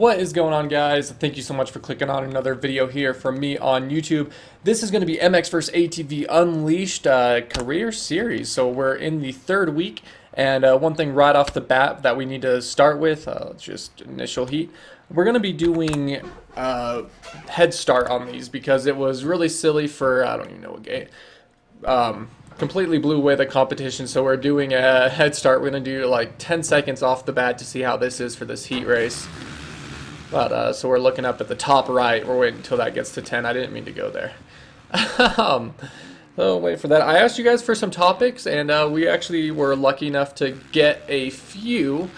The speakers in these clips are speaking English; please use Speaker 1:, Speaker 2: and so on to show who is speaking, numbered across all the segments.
Speaker 1: What is going on, guys? Thank you so much for clicking on another video here from me on YouTube. This is going to be MX vs ATV Unleashed career series. So we're in the third week, and one thing right off the bat that we need to start with, just initial heat, we're going to be doing head start on these because it was really silly for, I don't even know what game. Completely blew away the competition, so we're doing a head start. We're going to do like 10 seconds off the bat to see how this is for this heat race. But, so we're looking up at the top right. We're waiting until that gets to 10. I didn't mean to go there. So wait for that. I asked you guys for some topics, and we actually were lucky enough to get a few.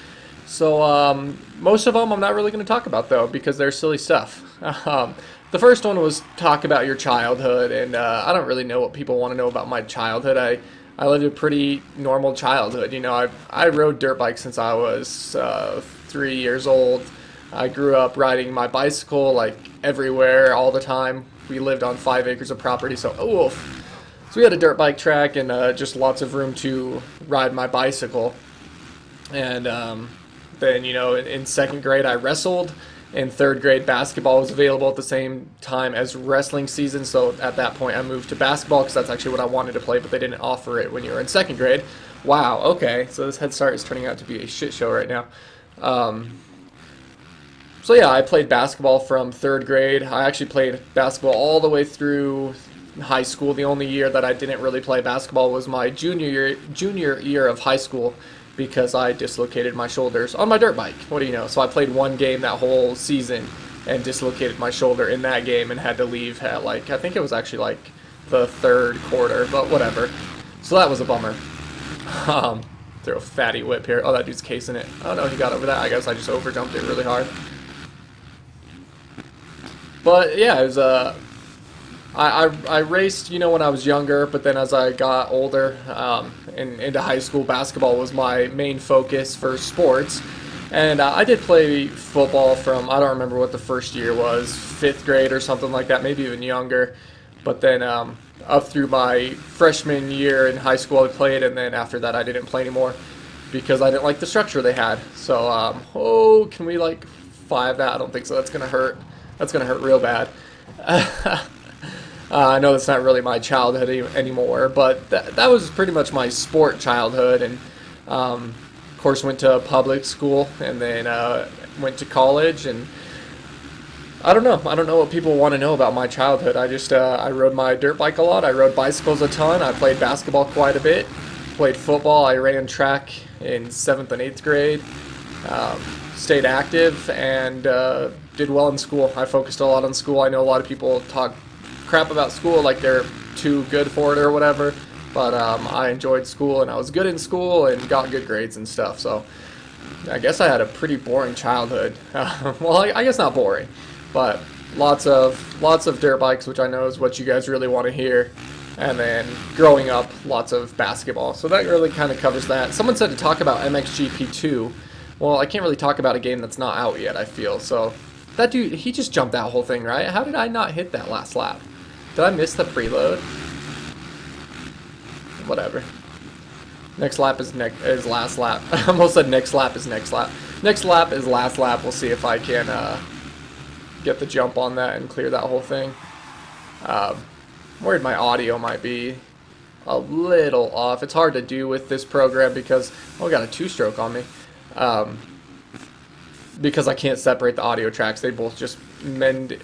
Speaker 1: So most of them I'm not really going to talk about, though, because they're silly stuff. The first one was talk about your childhood, and I don't really know what people want to know about my childhood. I lived a pretty normal childhood. You know, I rode dirt bikes since I was 3 years old. I grew up riding my bicycle like everywhere, all the time. We lived on 5 acres of property, so so we had a dirt bike track and just lots of room to ride my bicycle. And then, you know, in second grade I wrestled. In third grade, basketball was available at the same time as wrestling season, so at that point I moved to basketball because that's actually what I wanted to play, but they didn't offer it when you were in second grade. Wow, okay, so this head start is turning out to be a shit show right now. So yeah, I played basketball from third grade. I actually played basketball all the way through high school. The only year that I didn't really play basketball was my junior year of high school because I dislocated my shoulders on my dirt bike. What do you know? So I played one game that whole season and dislocated my shoulder in that game and had to leave at like, I think it was actually like the third quarter, but whatever. So that was a bummer. Throw a fatty whip here. Oh, that dude's casing it. Oh no, he got over that. I guess I just overjumped it really hard. But yeah, it was I raced, you know, when I was younger, but then as I got older and into high school, basketball was my main focus for sports. And I did play football from, I don't remember what the first year was, 5th grade or something like that, maybe even younger. But then up through my freshman year in high school I played, and then after that I didn't play anymore because I didn't like the structure they had. So, oh, can we like 5 that? I don't think so. That's going to hurt. That's going to hurt real bad. I know that's not really my childhood anymore, but that was pretty much my sport childhood. And, of course, went to public school and then went to college. And I don't know. I don't know what people want to know about my childhood. I just I rode my dirt bike a lot. I rode bicycles a ton. I played basketball quite a bit. Played football. I ran track in 7th and 8th grade. Stayed active and did well in school. I focused a lot on school. I know a lot of people talk crap about school like they're too good for it or whatever, but I enjoyed school and I was good in school and got good grades and stuff. So I guess I had a pretty boring childhood. Well, I guess not boring, but lots of dirt bikes, which I know is what you guys really want to hear. And then growing up, lots of basketball. So that really kind of covers that. Someone said to talk about MXGP2. Well, I can't really talk about a game that's not out yet, I feel. So that dude, he just jumped that whole thing, right? How did I not hit that last lap? Did I miss the preload? Whatever. Next lap is last lap. I almost said next lap is next lap. Next lap is last lap. We'll see if I can get the jump on that and clear that whole thing. Worried my audio might be a little off. It's hard to do with this program because I got a 2-stroke on me. Because I can't separate the audio tracks. They both just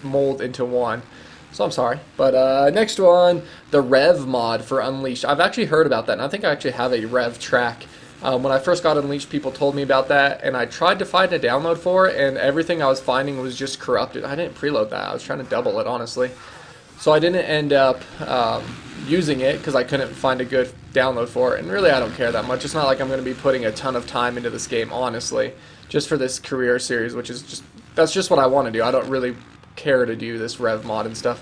Speaker 1: mold into one. So I'm sorry. But next one, the Rev mod for Unleashed. I've actually heard about that, and I think I actually have a Rev track. When I first got Unleashed, people told me about that, and I tried to find a download for it, and everything I was finding was just corrupted. I didn't preload that. I was trying to double it, honestly. So I didn't end up using it because I couldn't find a good download for it. And really, I don't care that much. It's not like I'm going to be putting a ton of time into this game, honestly, just for this career series, which is that's just what I want to do. I don't really care to do this Rev mod and stuff.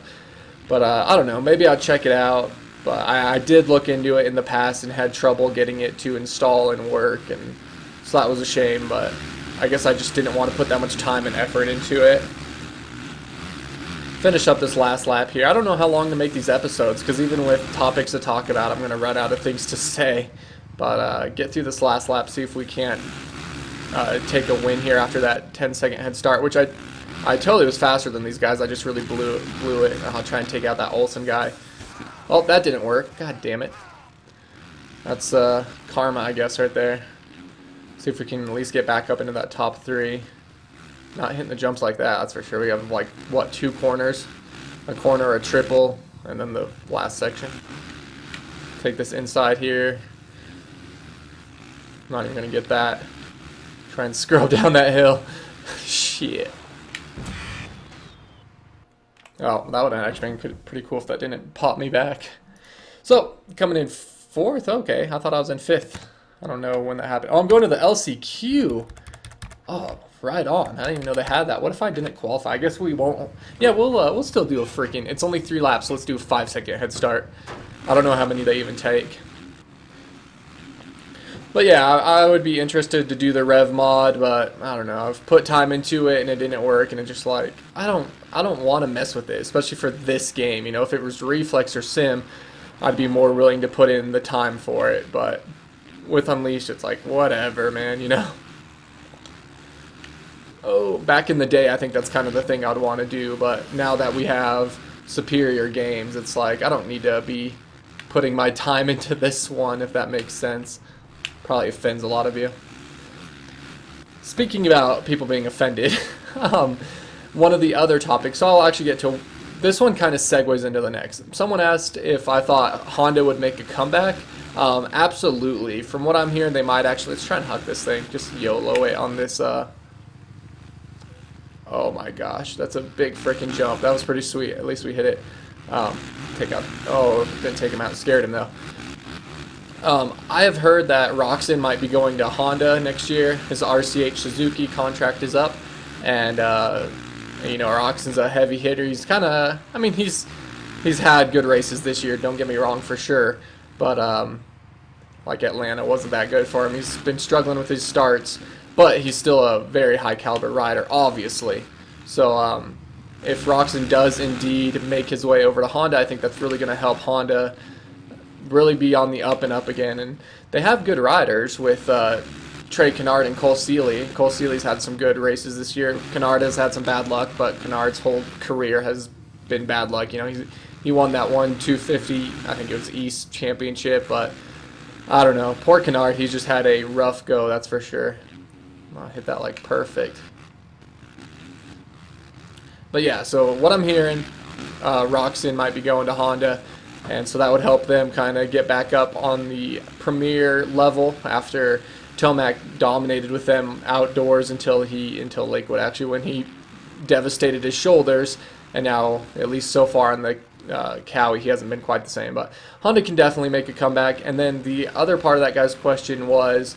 Speaker 1: But I don't know. Maybe I'll check it out. But I did look into it in the past and had trouble getting it to install and work. And so that was a shame. But I guess I just didn't want to put that much time and effort into it. Finish up this last lap here. I don't know how long to make these episodes because even with topics to talk about, I'm going to run out of things to say. But get through this last lap, see if we can't take a win here after that 10-second head start, which I totally was faster than these guys. I just really blew it. I'll try and take out that Olsen guy. Oh, that didn't work. God damn it. That's karma, I guess, right there. See if we can at least get back up into that top 3. Not hitting the jumps like that, that's for sure. We have, like, what, 2 corners? A corner, a triple, and then the last section. Take this inside here. Not even going to get that. Try and scrub down that hill. Shit. Oh, that would have actually been pretty cool if that didn't pop me back. So, coming in 4th, okay. I thought I was in 5th. I don't know when that happened. Oh, I'm going to the LCQ. Oh, right on. I didn't even know they had that. What if I didn't qualify? I guess we won't. Yeah, we'll still do a freaking... It's only 3 laps, so let's do a 5-second head start. I don't know how many they even take. But yeah, I would be interested to do the rev mod, but I don't know. I've put time into it and it didn't work, and it just like I don't want to mess with it, especially for this game. You know, if it was Reflex or Sim, I'd be more willing to put in the time for it. But with Unleashed, it's like whatever, man. You know. Oh, back in the day, I think that's kind of the thing I'd want to do. But now that we have superior games, it's like I don't need to be putting my time into this one, if that makes sense. Probably offends a lot of you. Speaking about people being offended, one of the other topics, so I'll actually get to, this one kind of segues into the next. Someone asked if I thought Honda would make a comeback. Absolutely. From what I'm hearing, they might actually, let's try and huck this thing, just YOLO it on this, oh my gosh, that's a big freaking jump. That was pretty sweet. At least we hit it. Take out, oh, didn't take him out, scared him though. I have heard that Roxon might be going to Honda next year. His RCH Suzuki contract is up, and you know, Roxon's a heavy hitter. He's kind of, I mean, he's had good races this year. Don't get me wrong, for sure, but like Atlanta wasn't that good for him. He's been struggling with his starts, but he's still a very high caliber rider, obviously. So if Roxon does indeed make his way over to Honda, I think that's really going to help Honda really be on the up and up again. And they have good riders with Trey Kennard and Cole Seeley. Cole Seeley's had some good races this year. Kennard has had some bad luck, but Kennard's whole career has been bad luck. You know, he won that one 250, I think it was East Championship, but I don't know. Poor Kennard, he's just had a rough go, that's for sure. I hit that like perfect. But yeah, so what I'm hearing, Roxon might be going to Honda. And so that would help them kind of get back up on the premier level after Tomac dominated with them outdoors until Lakewood, actually, when he devastated his shoulders. And now, at least so far in the Kawi, he hasn't been quite the same. But Honda can definitely make a comeback. And then the other part of that guy's question was,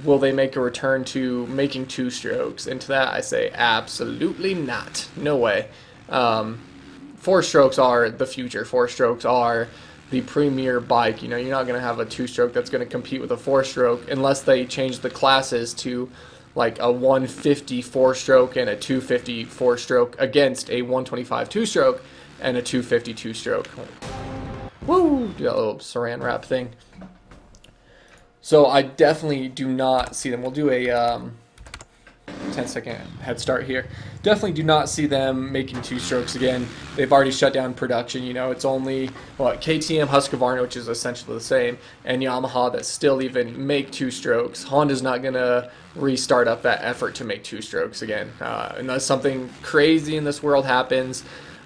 Speaker 1: will they make a return to making 2-strokes? And to that I say absolutely not. No way. 4-strokes are the future. 4-strokes are the premier bike. You know, you're not going to have a 2-stroke that's going to compete with a 4-stroke unless they change the classes to like a 150 4-stroke and a 250 4-stroke against a 125 2-stroke and a 250 2-stroke. Woo! Do that little saran wrap thing. So I definitely do not see them. We'll do a 10-second head start here. Definitely do not see them making 2-strokes again. They've already shut down production. You know, it's only KTM, Husqvarna, which is essentially the same, and Yamaha that still even make 2-strokes. Honda's not going to restart up that effort to make 2-strokes again. Unless something crazy in this world happens,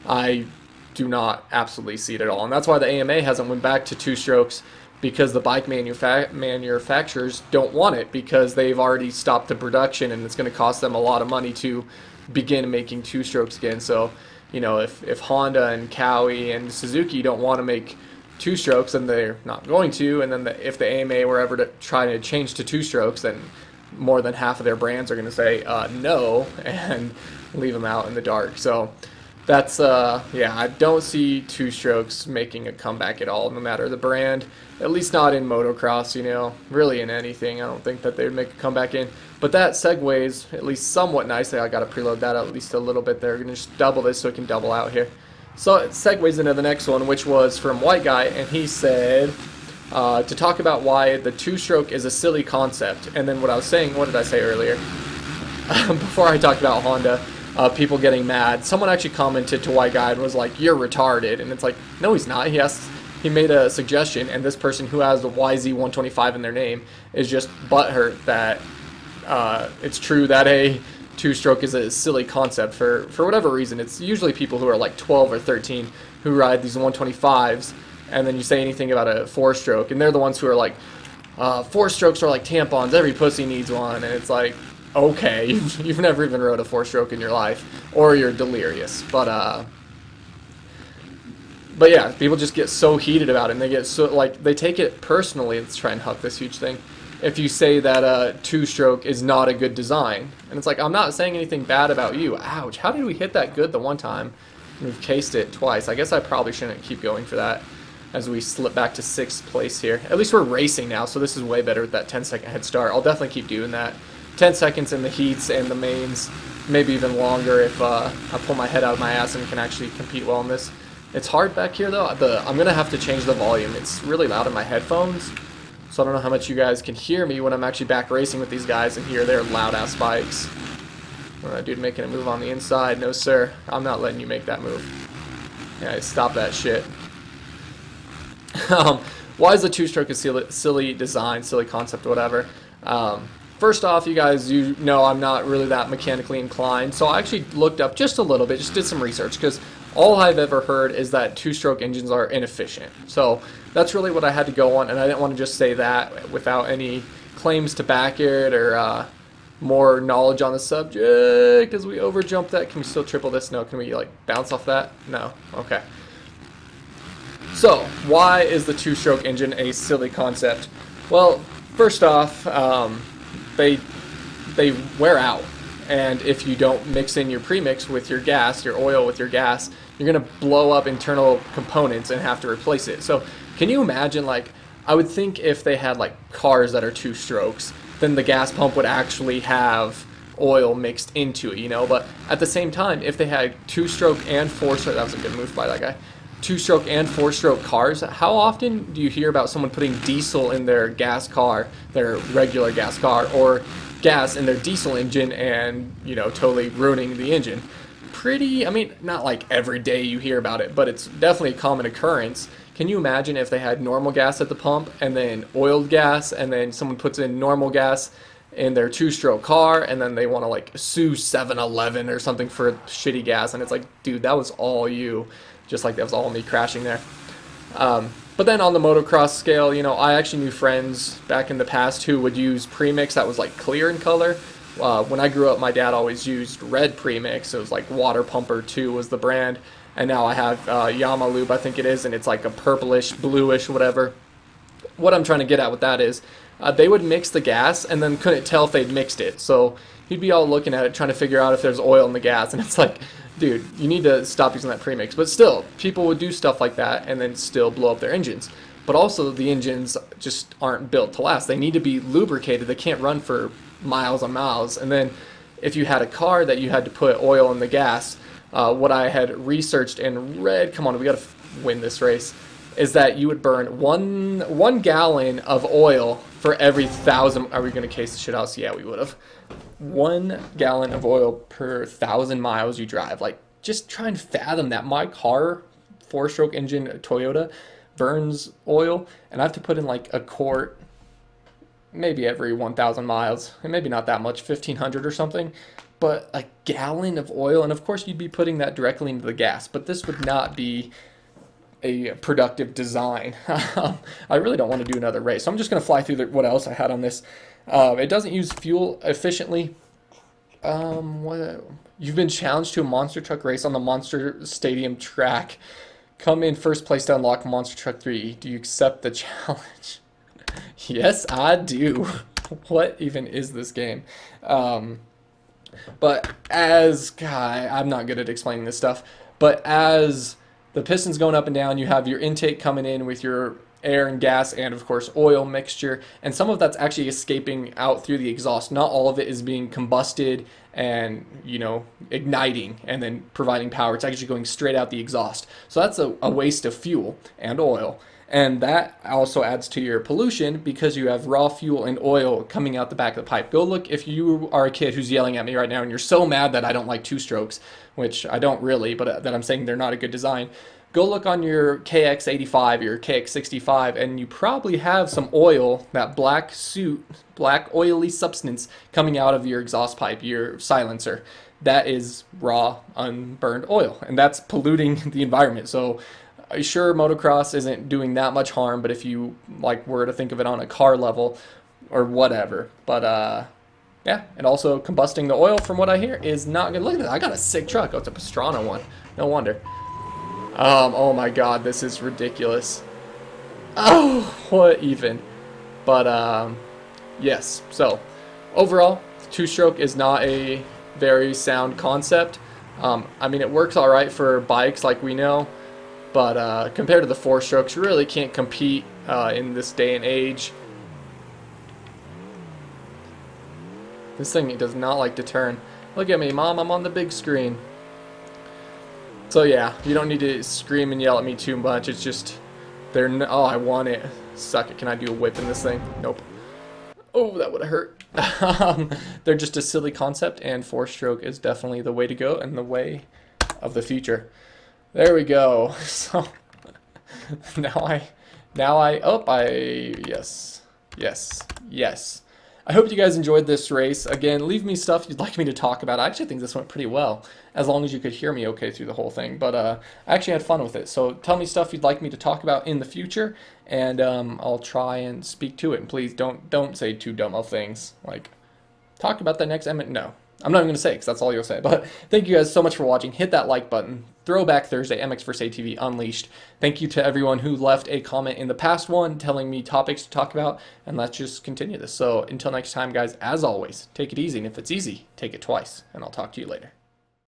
Speaker 1: I do not absolutely see it at all. And that's why the AMA hasn't went back to 2-strokes, because the bike manufacturers don't want it, because they've already stopped the production and it's going to cost them a lot of money to begin making 2-strokes again. So, you know, if Honda and Kawi and Suzuki don't want to make 2-strokes, then they're not going to. And then if the AMA were ever to try to change to 2-strokes, then more than half of their brands are going to say no and leave them out in the dark. So that's, yeah, I don't see 2-strokes making a comeback at all, no matter the brand. At least not in motocross, you know, really in anything. I don't think that they would make a comeback in. But that segues at least somewhat nicely. I got to preload that at least a little bit there. We're going to just double this so it can double out here. So it segues into the next one, which was from White Guy, and he said, to talk about why the two-stroke is a silly concept. And then what I was saying, what did I say earlier? Before I talked about Honda, people getting mad, someone actually commented to White Guy and was like, "You're retarded." And it's like, no, he's not. He made a suggestion, and this person who has the YZ125 in their name is just butthurt that it's true that a two-stroke is a silly concept for whatever reason. It's usually people who are like 12 or 13 who ride these 125s, and then you say anything about a four-stroke, and they're the ones who are like, four-strokes are like tampons, every pussy needs one. And it's like, okay, you've never even rode a four-stroke in your life, or you're delirious. But yeah, people just get so heated about it, and they get so, like, they take it personally. Let's try and huck this huge thing. If you say that a two-stroke is not a good design, and it's like, I'm not saying anything bad about you. Ouch, how did we hit that good the one time? We've cased it twice. I guess I probably shouldn't keep going for that as we slip back to 6th place here. At least we're racing now, so this is way better with that 10-second head start. I'll definitely keep doing that. 10 seconds in the heats and the mains, maybe even longer if I pull my head out of my ass and can actually compete well in this. It's hard back here though. I'm going to have to change the volume. It's really loud in my headphones, so I don't know how much you guys can hear me when I'm actually back racing with these guys and hear their loud ass spikes. Dude making a move on the inside. No sir, I'm not letting you make that move. Yeah, stop that shit. Why is the two-stroke a silly design, silly concept, whatever? First off, you guys, you know I'm not really that mechanically inclined, so I actually looked up just a little bit, just did some research, because all I've ever heard is that two-stroke engines are inefficient. So that's really what I had to go on, and I didn't want to just say that without any claims to back it or more knowledge on the subject. As we overjump that, can we still triple this? No. Can we like bounce off that? No. Okay. So why is the two-stroke engine a silly concept? Well, first off, they wear out, and if you don't mix in your premix with your gas, your oil with your gas, you're gonna blow up internal components and have to replace it. So can you imagine, like, I would think if they had like cars that are two strokes, then the gas pump would actually have oil mixed into it, you know. But at the same time, if they had two-stroke and four-stroke, that was a good move by that guy, two-stroke and four-stroke cars, how often do you hear about someone putting diesel in their gas car, their regular gas car, or gas in their diesel engine and, you know, totally ruining the engine? I mean, not like every day you hear about it, but it's definitely a common occurrence. Can you imagine if they had normal gas at the pump and then oiled gas, and then someone puts in normal gas in their two-stroke car, and then they want to like sue 7-Eleven or something for shitty gas, and it's like, dude, that was all you. Just like that was all me crashing there. But then on the motocross scale, you know, I actually knew friends back in the past who would use premix that was like clear in color. When I grew up, my dad always used red premix. It was like Water Pumper 2 was the brand. And now I have Yamalube, I think it is, and it's like a purplish, bluish, whatever. What I'm trying to get at with that is they would mix the gas and then couldn't tell if they'd mixed it. So you'd be all looking at it trying to figure out if there's oil in the gas, and it's like, dude, you need to stop using that premix. But still, people would do stuff like that and then still blow up their engines. But also, the engines just aren't built to last. They need to be lubricated. They can't run for miles and miles. And then if you had a car that you had to put oil in the gas, what I had researched and read, come on, we got to win this race, is that you would burn one gallon of oil for every 1,000. Are we going to case the shit out? So yeah, we would have. 1 gallon of oil per 1,000 miles you drive. Like, just try and fathom that. My car, 4-stroke engine Toyota, burns oil, and I have to put in like a quart maybe every 1,000 miles, and maybe not that much, 1,500 or something, but a gallon of oil. And of course you'd be putting that directly into the gas, but this would not be a productive design. I really don't want to do another race, so I'm just going to fly through what else I had on this. It doesn't use fuel efficiently. You've been challenged to a monster truck race on the Monster Stadium track. Come in first place to unlock Monster Truck 3. Do you accept the challenge? Yes, I do. What even is this game? But as, God, I'm not good at explaining this stuff, but as the piston's going up and down, you have your intake coming in with your air and gas and of course oil mixture, and some of that's actually escaping out through the exhaust. Not all of it is being combusted and, you know, igniting and then providing power. It's actually going straight out the exhaust. So that's a waste of fuel and oil. And that also adds to your pollution because you have raw fuel and oil coming out the back of the pipe. Go look if you are a kid who's yelling at me right now and you're so mad that I don't like two strokes, which I don't really, but that I'm saying they're not a good design. Go look on your KX85, your KX65, and you probably have some oil, that black oily substance coming out of your exhaust pipe, your silencer. That is raw, unburned oil, and that's polluting the environment. So sure, motocross isn't doing that much harm, but if you like were to think of it on a car level or whatever, but yeah, and also combusting the oil, from what I hear, is not good. Look at that, I got a sick truck. Oh, it's a Pastrana one. No wonder. Oh my God, this is ridiculous. Oh, what even? But yes. So overall, two-stroke is not a very sound concept. I mean, it works all right for bikes, like we know. But compared to the four-strokes, you really can't compete in this day and age. This thing does not like to turn. Look at me, Mom, I'm on the big screen. So yeah, you don't need to scream and yell at me too much. It's just, oh, I want it. Suck it. Can I do a whip in this thing? Nope. Oh, that would have hurt. They're just a silly concept, and four-stroke is definitely the way to go and the way of the future. There we go. So yes. I hope you guys enjoyed this race. Again, leave me stuff you'd like me to talk about. I actually think this went pretty well, as long as you could hear me okay through the whole thing. But I actually had fun with it. So tell me stuff you'd like me to talk about in the future, and I'll try and speak to it. And please don't say too dumb of things like talk about the next No. I'm not even going to say it because that's all you'll say. But thank you guys so much for watching. Hit that like button. Throwback Thursday, MX vs. ATV Unleashed. Thank you to everyone who left a comment in the past one telling me topics to talk about. And let's just continue this. So until next time, guys, as always, take it easy. And if it's easy, take it twice. And I'll talk to you later.